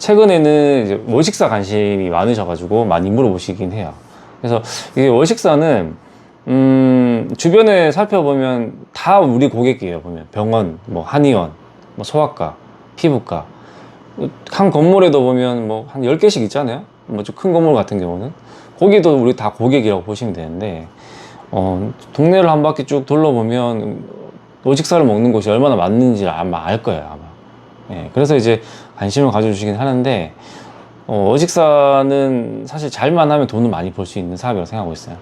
최근에는 이제 월식사 관심이 많으셔가지고 많이 물어보시긴 해요. 그래서 이게 월식사는 주변에 살펴보면 다 우리 고객이에요. 보면 병원, 뭐 한의원, 뭐 소아과, 피부과, 한 건물에도 보면 뭐 한 10개씩 있잖아요. 뭐 좀 큰 건물 같은 경우는 거기도 우리 다 고객이라고 보시면 되는데, 동네를 한 바퀴 쭉 둘러보면 월식사를 먹는 곳이 얼마나 많은지 아마 알 거예요, 아마. 예, 그래서 이제 관심을 가져주시긴 하는데, 월식사는 사실 잘만 하면 돈을 많이 벌 수 있는 사업이라고 생각하고 있어요.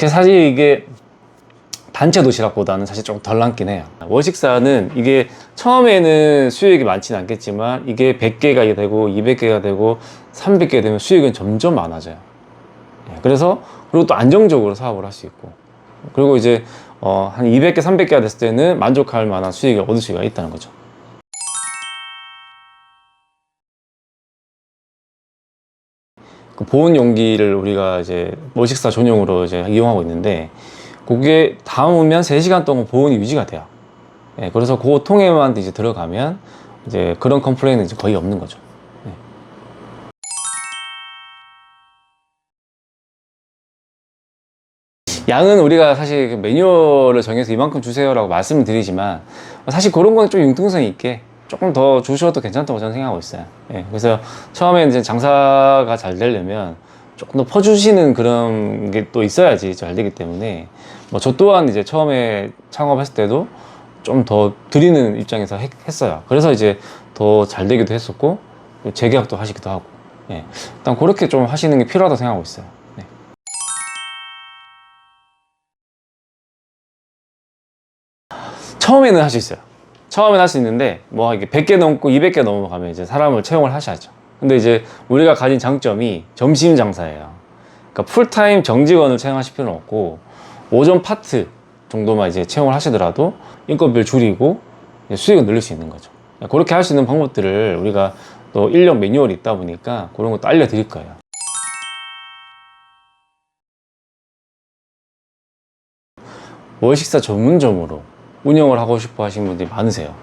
사실 이게 단체 도시락보다는 사실 좀 덜 남긴 해요. 월식사는 이게 처음에는 수익이 많지는 않겠지만, 이게 100개가 되고 200개가 되고 300개 되면 수익은 점점 많아져요. 그래서 그리고 또 안정적으로 사업을 할 수 있고, 그리고 이제 한 200개 300개가 됐을 때는 만족할 만한 수익을 얻을 수가 있다는 거죠. 그 보온 용기를 우리가 이제 월식사 전용으로 이제 이용하고 있는데, 그게 담으면 3시간 동안 보온이 유지가 돼요. 예, 그래서 그 통에만 이제 들어가면 이제 그런 컴플레인은 이제 거의 없는 거죠. 예. 양은 우리가 사실 그 매뉴얼을 정해서 이만큼 주세요라고 말씀을 드리지만, 사실 그런 건 좀 융통성 있게 조금 더 주셔도 괜찮다고 저는 생각하고 있어요. 예, 그래서 처음에 이제 장사가 잘 되려면 조금 더 퍼주시는 그런 게 또 있어야지 잘 되기 때문에, 뭐 저 또한 이제 처음에 창업했을 때도 좀 더 드리는 입장에서 했어요. 그래서 이제 더 잘 되기도 했었고, 재계약도 하시기도 하고, 예, 일단 그렇게 좀 하시는 게 필요하다고 생각하고 있어요. 네. 처음에는 할 수 있어요. 처음에는 할 수 있는데, 뭐 이게 100개 넘고 200개 넘어가면 이제 사람을 채용을 하셔야죠. 근데 이제 우리가 가진 장점이 점심 장사예요. 그러니까 풀타임 정직원을 채용하실 필요는 없고, 오전 파트 정도만 이제 채용을 하시더라도 인건비를 줄이고 수익을 늘릴 수 있는 거죠. 그렇게 할 수 있는 방법들을 우리가 또 인력 매뉴얼이 있다 보니까 그런 것도 알려드릴 거예요. 월식사 전문점으로 운영을 하고 싶어 하시는 분들이 많으세요.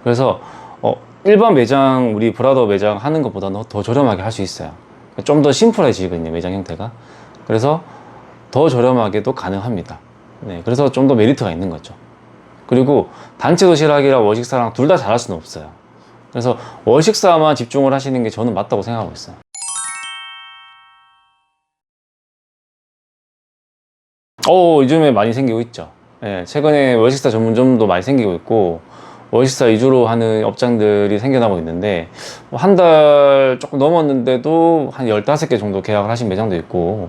그래서 일반 매장, 우리 브라더 매장 하는 것보다는 더 저렴하게 할 수 있어요. 좀 더 심플해지거든요, 매장 형태가. 그래서 더 저렴하게도 가능합니다. 네, 그래서 좀 더 메리트가 있는 거죠. 그리고 단체 도시락이랑 월식사랑 둘 다 잘할 수는 없어요. 그래서 월식사만 집중을 하시는 게 저는 맞다고 생각하고 있어요. 요즘에 많이 생기고 있죠. 예, 최근에 월식사 전문점도 많이 생기고 있고, 월식사 위주로 하는 업장들이 생겨나고 있는데, 한 달 조금 넘었는데도 한 15개 정도 계약을 하신 매장도 있고,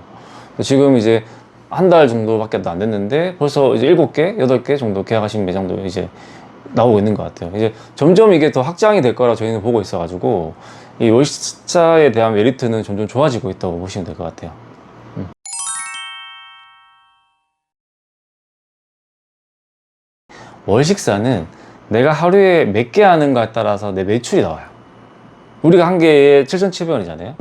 지금 이제 한 달 정도밖에 안 됐는데 벌써 이제 7개, 8개 정도 계약하신 매장도 이제 나오고 있는 것 같아요. 이제 점점 이게 더 확장이 될 거라 저희는 보고 있어가지고, 이 월식사에 대한 메리트는 점점 좋아지고 있다고 보시면 될 것 같아요. 월식사는 내가 하루에 몇 개 하는가에 따라서 내 매출이 나와요. 우리가 한 개에 7,700원이잖아요.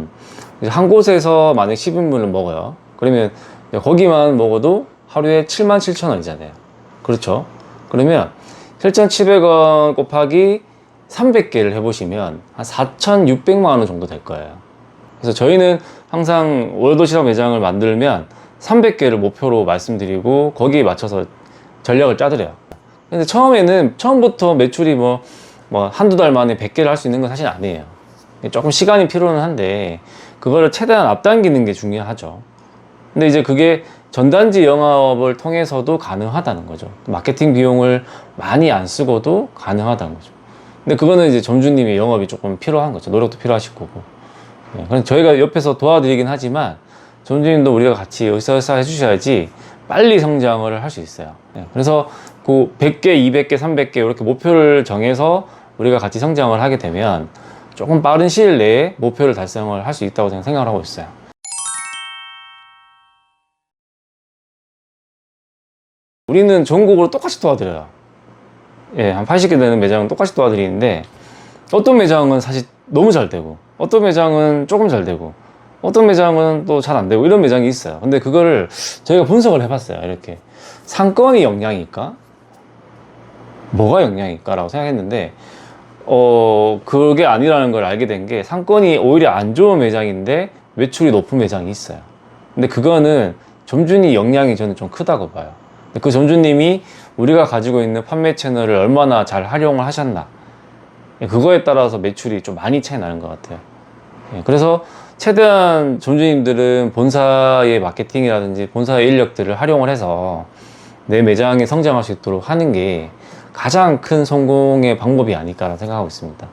한 곳에서 만약 10인분을 먹어요. 그러면 거기만 먹어도 하루에 77,000원이잖아요. 그렇죠? 그러면 7,700원 곱하기 300개를 해보시면 한 4,600만 원 정도 될 거예요. 그래서 저희는 항상 월도시락 매장을 만들면 300개를 목표로 말씀드리고 거기에 맞춰서 전략을 짜드려요. 근데 처음부터 매출이 한두 달 만에 100개를 할 수 있는 건 사실 아니에요. 조금 시간이 필요는 한데, 그거를 최대한 앞당기는 게 중요하죠. 근데 이제 그게 전단지 영업을 통해서도 가능하다는 거죠. 마케팅 비용을 많이 안 쓰고도 가능하다는 거죠. 근데 그거는 이제 점주님의 영업이 조금 필요한 거죠. 노력도 필요하실 거고. 그래서 저희가 옆에서 도와드리긴 하지만, 점주님도 우리가 같이 으쌰으쌰 해주셔야지 빨리 성장을 할 수 있어요. 그래서 그 100개, 200개, 300개 이렇게 목표를 정해서 우리가 같이 성장을 하게 되면 조금 빠른 시일 내에 목표를 달성을 할 수 있다고 저는 생각을 하고 있어요. 우리는 전국으로 똑같이 도와드려요. 예, 한 80개 되는 매장은 똑같이 도와드리는데, 어떤 매장은 사실 너무 잘 되고, 어떤 매장은 조금 잘 되고, 어떤 매장은 또 잘 안 되고, 이런 매장이 있어요. 근데 그거를 저희가 분석을 해봤어요. 이렇게 상권이 영향일까? 뭐가 영향일까라고 생각했는데 그게 아니라는 걸 알게 된 게 상권이 오히려 안 좋은 매장인데 매출이 높은 매장이 있어요. 근데 그거는 점주님 역량이 저는 좀 크다고 봐요. 그 점주님이 우리가 가지고 있는 판매 채널을 얼마나 잘 활용을 하셨나, 그거에 따라서 매출이 좀 많이 차이 나는 것 같아요. 그래서 최대한 점주님들은 본사의 마케팅이라든지 본사의 인력들을 활용을 해서 내 매장이 성장할 수 있도록 하는 게 가장 큰 성공의 방법이 아닐까라는 생각하고 있습니다.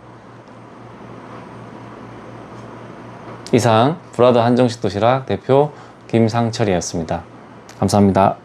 이상 브라더 한정식 도시락 대표 김상철이었습니다. 감사합니다.